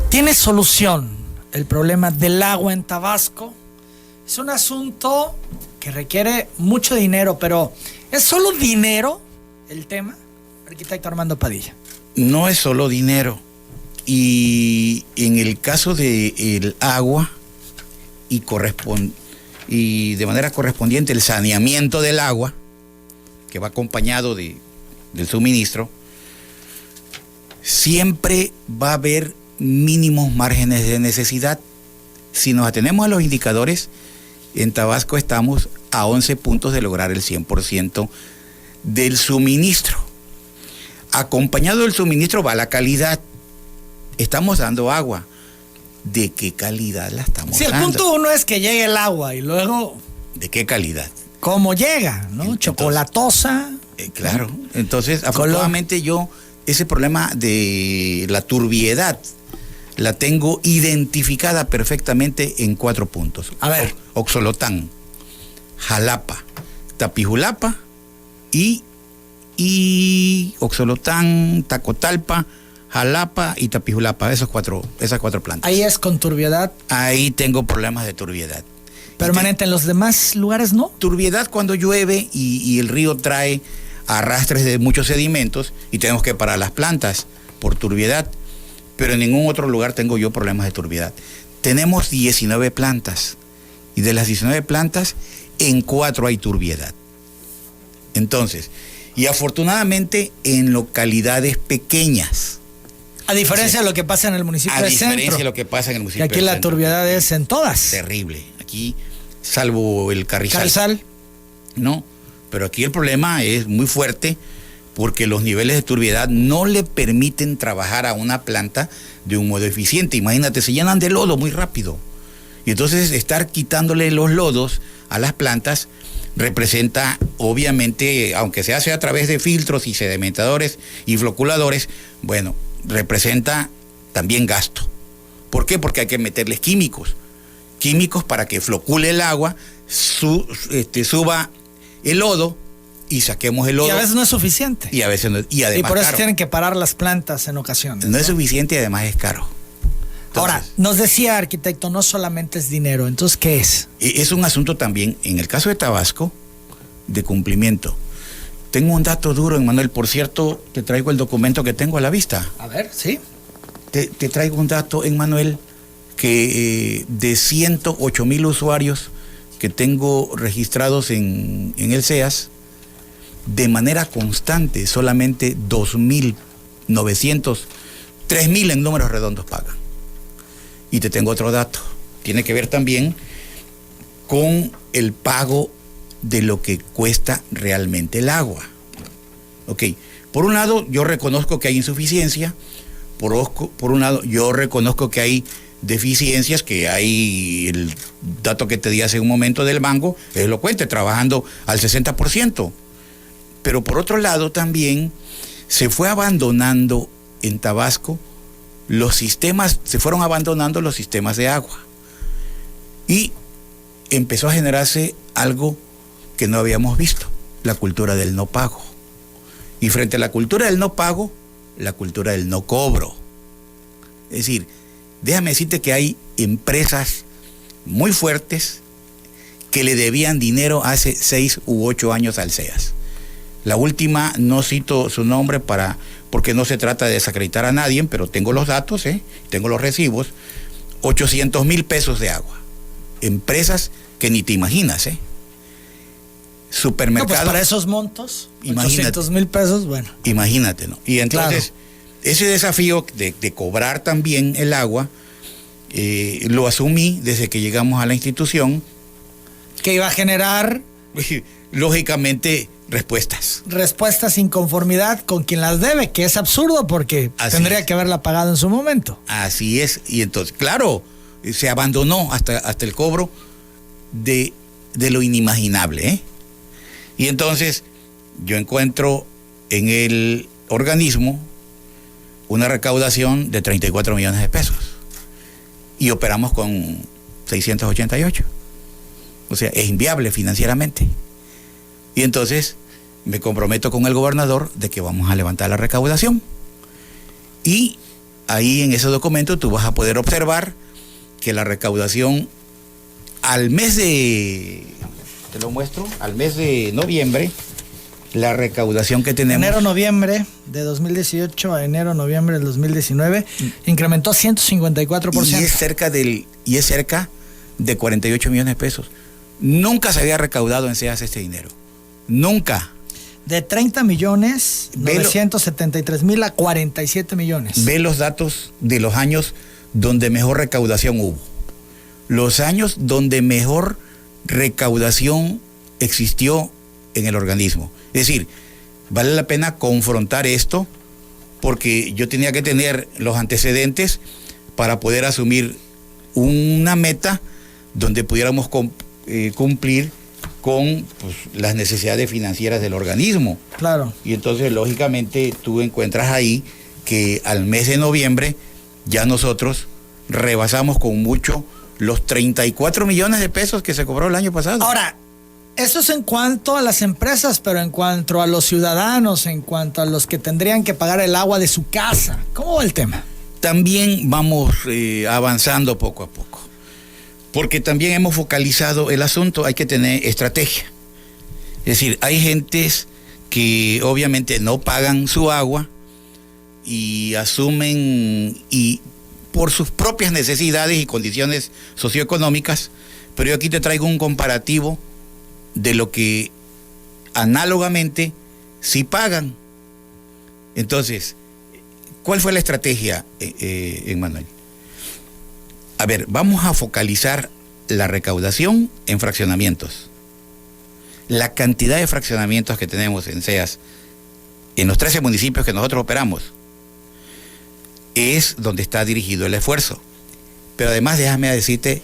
¿Tiene solución el problema del agua en Tabasco? Es un asunto que requiere mucho dinero, pero ¿es solo dinero el tema? Arquitecto Armando Padilla. No es solo dinero. Y en el caso del agua y de manera correspondiente el saneamiento del agua, que va acompañado del suministro, siempre va a haber mínimos márgenes de necesidad. Si nos atenemos a los indicadores, en Tabasco estamos a 11 puntos de lograr el 100% del suministro. Acompañado del suministro va la calidad. Estamos dando agua. ¿De qué calidad la estamos dando? Sí, el punto uno es que llegue el agua y luego... ¿De qué calidad? ¿Cómo llega? ¿No? Entonces, chocolatosa. Claro. Entonces, afortunadamente yo ese problema de la turbiedad la tengo identificada perfectamente en 4 puntos. A ver. Oxolotán, Jalapa, Tapijulapa y Oxolotán, Tacotalpa, Jalapa y Tapijulapa, esas cuatro plantas. Ahí es con turbiedad. Ahí tengo problemas de turbiedad. Permanente, en los demás lugares no. Turbiedad cuando llueve y el río trae arrastres de muchos sedimentos y tenemos que parar las plantas por turbiedad, pero en ningún otro lugar tengo yo problemas de turbiedad. Tenemos 19 plantas y de las 19 plantas en 4 hay turbiedad. Entonces, y afortunadamente en localidades pequeñas. A diferencia de lo que pasa en el municipio de Centro. A diferencia de lo que pasa en el municipio de Centro. Que aquí la turbiedad es en todas. Terrible. Aquí, salvo el Carrizal. ¿Carrizal? No, pero aquí el problema es muy fuerte porque los niveles de turbiedad no le permiten trabajar a una planta de un modo eficiente. Imagínate, se llenan de lodo muy rápido. Y entonces estar quitándole los lodos a las plantas representa, obviamente, aunque se hace a través de filtros y sedimentadores y floculadores, bueno, representa también gasto. ¿Por qué? Porque hay que meterles químicos para que flocule el agua, suba el lodo y saquemos el lodo. Y a veces no es suficiente. Y a veces no, y además y por eso caro. tienen que parar las plantas en ocasiones. No es suficiente y además es caro. Entonces, ahora, nos decía, arquitecto, no solamente es dinero, entonces, ¿qué es? Es un asunto también, en el caso de Tabasco, de cumplimiento. Tengo un dato duro, Emmanuel, por cierto, te traigo el documento que tengo a la vista. A ver, sí. Te traigo un dato, Emmanuel, que de 108,000 usuarios que tengo registrados en el CEAS, de manera constante, solamente 2,900, 3,000 en números redondos pagan. Y te tengo otro dato, tiene que ver también con el pago de lo que cuesta realmente el agua. Ok, por un lado yo reconozco que hay insuficiencia, por un lado yo reconozco que hay deficiencias, que hay el dato que te di hace un momento del mango, es elocuente, trabajando al 60%. Pero por otro lado también se fue abandonando en Tabasco se fueron abandonando los sistemas de agua. Y empezó a generarse algo que no habíamos visto, la cultura del no pago. Y frente a la cultura del no pago, la cultura del no cobro. Es decir, déjame decirte que hay empresas muy fuertes que le debían dinero hace 6 u 8 años al CEAS. La última, no cito su nombre porque no se trata de desacreditar a nadie, pero tengo los datos, tengo los recibos, 800,000 pesos de agua. Empresas que ni te imaginas, Supermercados. No, pues para esos montos, imagínate, 800,000 pesos, bueno. Imagínate, ¿no? Y entonces, claro, ese desafío de cobrar también el agua, lo asumí desde que llegamos a la institución. Que iba a generar, lógicamente, respuestas. Respuestas sin conformidad con quien las debe, que es absurdo porque tendría que haberla pagado en su momento. Así es. Y entonces, claro, se abandonó hasta el cobro de lo inimaginable, Y entonces yo encuentro en el organismo una recaudación de 34 millones de pesos y operamos con 688. O sea, es inviable financieramente. Y entonces me comprometo con el gobernador de que vamos a levantar la recaudación. Y ahí en ese documento tú vas a poder observar que la recaudación al mes de, te lo muestro, al mes de noviembre, la recaudación que tenemos... Enero-noviembre de 2018 a enero-noviembre del 2019 incrementó 154%. Y es cerca de 48 millones de pesos. Nunca se había recaudado en SEAS este dinero. Nunca. De 30.973.000 a 47 millones. Ve los datos de los años donde mejor recaudación hubo. Los años donde mejor recaudación existió en el organismo. Es decir, vale la pena confrontar esto porque yo tenía que tener los antecedentes para poder asumir una meta donde pudiéramos cumplir con pues, las necesidades financieras del organismo. Claro. Y entonces, lógicamente, tú encuentras ahí que al mes de noviembre ya nosotros rebasamos con mucho los 34 millones de pesos que se cobró el año pasado. Ahora, eso es en cuanto a las empresas, pero en cuanto a los ciudadanos, en cuanto a los que tendrían que pagar el agua de su casa, ¿cómo va el tema? También vamos avanzando poco a poco, porque también hemos focalizado el asunto, hay que tener estrategia. Es decir, hay gentes que obviamente no pagan su agua y asumen y por sus propias necesidades y condiciones socioeconómicas, pero yo aquí te traigo un comparativo de lo que análogamente sí pagan. Entonces, ¿cuál fue la estrategia, Emmanuel? A ver, vamos a focalizar la recaudación en fraccionamientos. La cantidad de fraccionamientos que tenemos en SEAS, en los 13 municipios que nosotros operamos, es donde está dirigido el esfuerzo. Pero además déjame decirte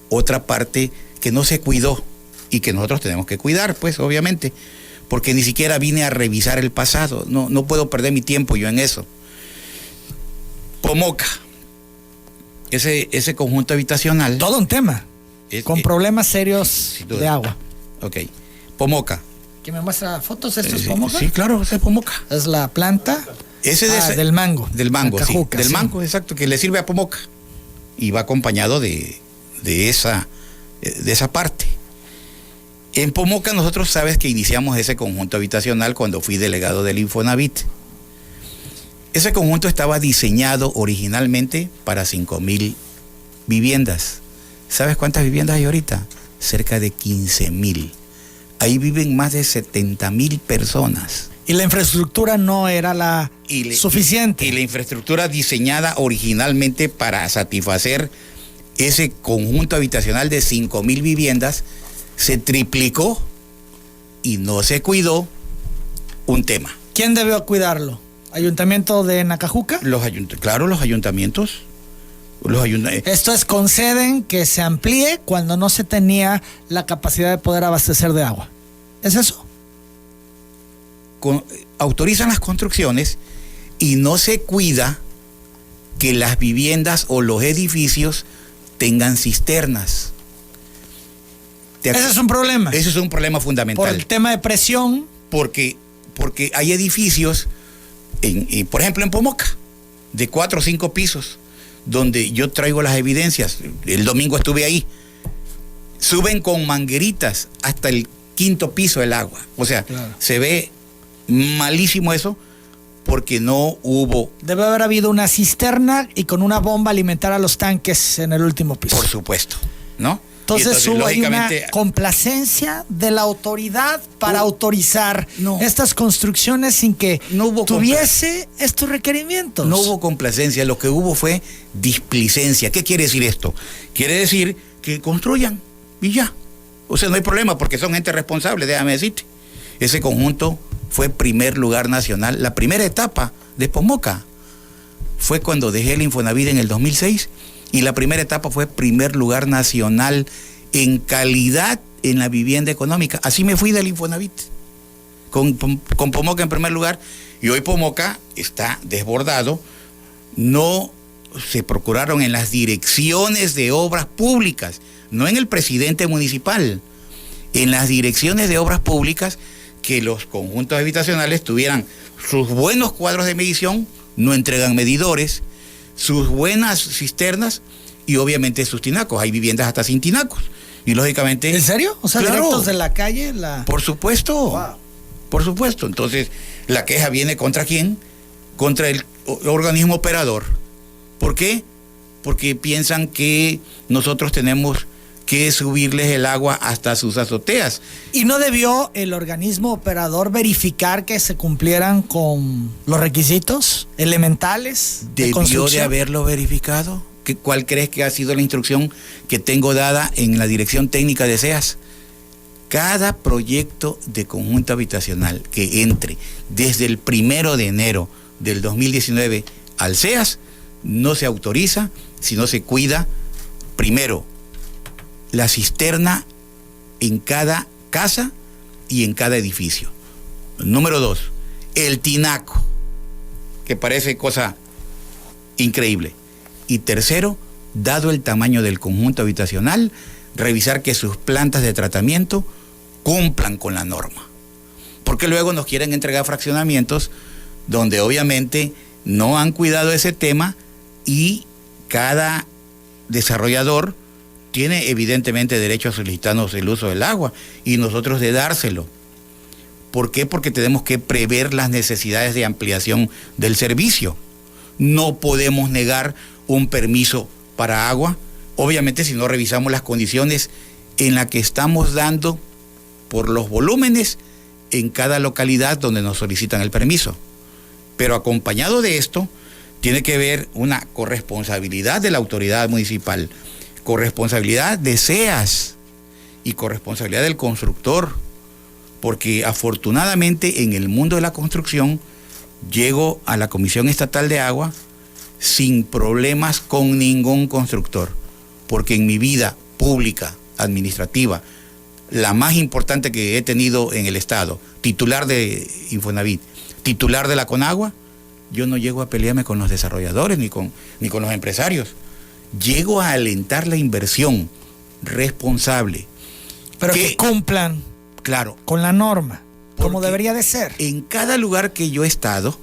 otra parte que no se cuidó y que nosotros tenemos que cuidar, pues obviamente, porque ni siquiera vine a revisar el pasado, no puedo perder mi tiempo yo en eso. Pomoca, ese conjunto habitacional. Todo un tema, con problemas serios de agua. Ok, Pomoca. ¿Quién me muestra fotos? ¿Esto es Pomoca? Sí, claro, ese es Pomoca. Es la planta del mango. Del mango, Cajuca, sí. Del mango, exacto, que le sirve a Pomoca. Y va acompañado de esa parte. En Pomoca nosotros sabes que iniciamos ese conjunto habitacional cuando fui delegado del Infonavit. Ese conjunto estaba diseñado originalmente para 5,000 viviendas. ¿Sabes cuántas viviendas hay ahorita? Cerca de 15,000. Ahí viven más de 70,000 personas. Y la infraestructura no era suficiente. Y la infraestructura diseñada originalmente para satisfacer ese conjunto habitacional de 5,000 viviendas se triplicó y no se cuidó un tema. ¿Quién debió cuidarlo? ¿Ayuntamiento de Nacajuca? Claro, los ayuntamientos. Esto es, conceden que se amplíe cuando no se tenía la capacidad de poder abastecer de agua. ¿Es eso? Autorizan las construcciones y no se cuida que las viviendas o los edificios tengan cisternas. Ese es un problema. Ese es un problema fundamental. Por el tema de presión. Porque hay edificios, por ejemplo en Pomoca, de 4 o 5 pisos, donde yo traigo las evidencias. El domingo estuve ahí. Suben con mangueritas hasta el 5.º piso el agua. O sea, claro, se ve malísimo eso porque no hubo... Debe haber habido una cisterna y con una bomba alimentar a los tanques en el último piso. Por supuesto, ¿no? Entonces hubo ahí una complacencia de la autoridad para autorizar estas construcciones sin que tuviese estos requerimientos. No hubo complacencia, lo que hubo fue displicencia. ¿Qué quiere decir esto? Quiere decir que construyan y ya. O sea, no hay problema porque son gente responsable, déjame decirte. Ese conjunto fue primer lugar nacional. La primera etapa de Pomoca fue cuando dejé el Infonavit en el 2006. Y la primera etapa fue primer lugar nacional en calidad en la vivienda económica. Así me fui del Infonavit, con Pomoca en primer lugar. Y hoy Pomoca está desbordado. No se procuraron en las direcciones de obras públicas, no en el presidente municipal, en las direcciones de obras públicas, que los conjuntos habitacionales tuvieran sus buenos cuadros de medición no entregan medidores, sus buenas cisternas y obviamente sus tinacos. Hay viviendas hasta sin tinacos. Y lógicamente... ¿En serio? O sea, claro, directos de la calle. Por supuesto. Wow. Por supuesto. Entonces, la queja viene ¿contra quién? Contra el organismo operador. ¿Por qué? Porque piensan que nosotros tenemos que subirles el agua hasta sus azoteas. ¿Y no debió el organismo operador verificar que se cumplieran con los requisitos elementales de construcción? ¿Debió de haberlo verificado? ¿Cuál crees que ha sido la instrucción que tengo dada en la dirección técnica de SEAS? Cada proyecto de conjunto habitacional que entre desde el 1 de enero del 2019 al SEAS no se autoriza si no se cuida, primero, la cisterna en cada casa y en cada edificio. Número 2, el tinaco, que parece cosa increíble. Y tercero, dado el tamaño del conjunto habitacional, revisar que sus plantas de tratamiento cumplan con la norma. Porque luego nos quieren entregar fraccionamientos donde obviamente no han cuidado ese tema y cada desarrollador tiene evidentemente derecho a solicitarnos el uso del agua y nosotros de dárselo. ¿Por qué? Porque tenemos que prever las necesidades de ampliación del servicio. No podemos negar un permiso para agua, obviamente si no revisamos las condiciones en las que estamos dando por los volúmenes en cada localidad donde nos solicitan el permiso. Pero acompañado de esto, tiene que haber una corresponsabilidad de la autoridad municipal, corresponsabilidad de SEAS y corresponsabilidad del constructor, porque afortunadamente en el mundo de la construcción llego a la Comisión Estatal de Agua sin problemas con ningún constructor, porque en mi vida pública, administrativa, la más importante que he tenido en el Estado, titular de Infonavit, titular de la Conagua, yo no llego a pelearme con los desarrolladores ni con los empresarios. Llego a alentar la inversión responsable. Pero que cumplan, claro, con la norma, como debería de ser. En cada lugar que yo he estado,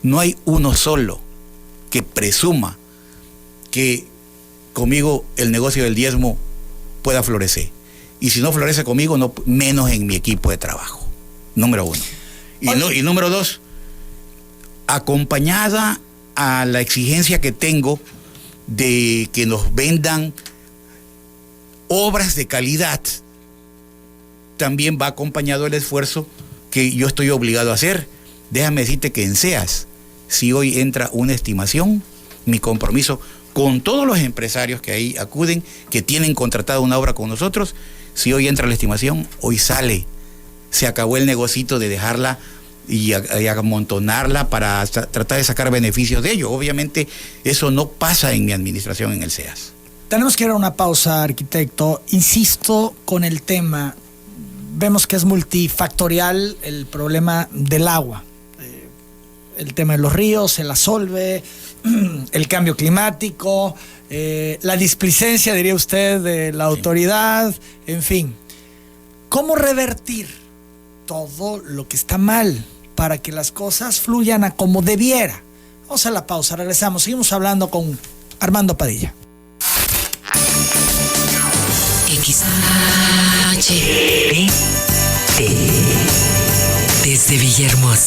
no hay uno solo que presuma que conmigo el negocio del diezmo pueda florecer. Y si no florece conmigo, no, menos en mi equipo de trabajo. Número 1. Y número 2, acompañada a la exigencia que tengo de que nos vendan obras de calidad, también va acompañado el esfuerzo que yo estoy obligado a hacer. Déjame decirte que en SEAS, si hoy entra una estimación, mi compromiso con todos los empresarios que ahí acuden, que tienen contratada una obra con nosotros, si hoy entra la estimación, hoy sale. Se acabó el negocito de dejarla y amontonarla para tratar de sacar beneficios de ello. Obviamente eso no pasa en mi administración en el SEAS. Tenemos que ir a una pausa, arquitecto. Insisto con el tema, vemos que es multifactorial el problema del agua. El tema de los ríos, el asolve, el cambio climático, la displicencia, diría usted, de la autoridad, en fin. ¿Cómo revertir todo lo que está mal para que las cosas fluyan a como debiera? Vamos a la pausa, regresamos, seguimos hablando con Armando Padilla. XHPT desde Villahermosa.